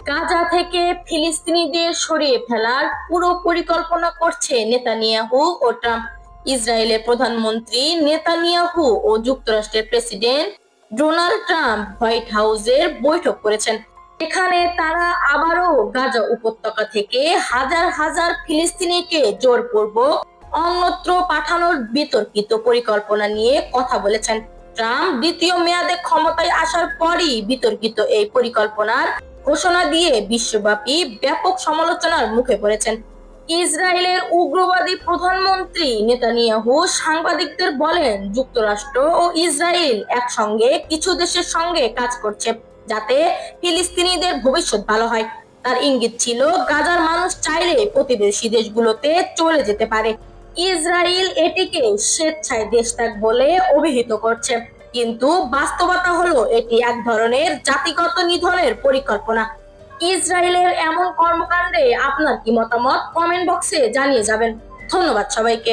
গাজা থেকে ফিলিস্তিনিদের সরিয়ে ফেলার পুরো পরিকল্পনা করছে নেতানিয়াহু ও ট্রাম্প। ইসরায়েলের প্রধানমন্ত্রী নেতানিয়াহু ও যুক্তরাষ্ট্রের প্রেসিডেন্ট ডোনাল্ড ট্রাম্প হোয়াইট হাউসের বৈঠক করেছেন। এখানে তারা আবারও গাজা উপত্যকা থেকে হাজার হাজার ফিলিস্তিনিকে জোরপূর্বক অন্যত্র পাঠানোর বিতর্কিত পরিকল্পনা নিয়ে কথা বলেছেন। ট্রাম্প দ্বিতীয় মেয়াদে ক্ষমতায় আসার পরই বিতর্কিত এই পরিকল্পনার ঘোষণা দিয়ে বিশ্বব্যাপী ব্যাপক সমালোচনার মুখে পড়েছেন। ইসরায়েলের উগ্রবাদী প্রধানমন্ত্রী নেতানিয়াহু সাংবাদিকদের বলেন, যুক্তরাষ্ট্র ও ইসরায়েল একসঙ্গে কিছু দেশের সঙ্গে কাজ করছে যাতে ফিলিস্তিনিদের ভবিষ্যৎ ভালো হয়। তার ইঙ্গিত ছিল, গাজার মানুষ চাইলে প্রতিবেশী দেশগুলোতে চলে যেতে পারে। ইসরায়েল এটিকে স্বেচ্ছায় দেশত্যাগ বলে অভিহিত করছে, কিন্তু বাস্তবতা হলো এটি এক ধরনের জাতিগত নিধনের পরিকল্পনা। ইসরায়েলের এমন কর্মকাণ্ডে আপনার কি মতামত কমেন্ট বক্সে জানিয়ে যাবেন। ধন্যবাদ সবাইকে।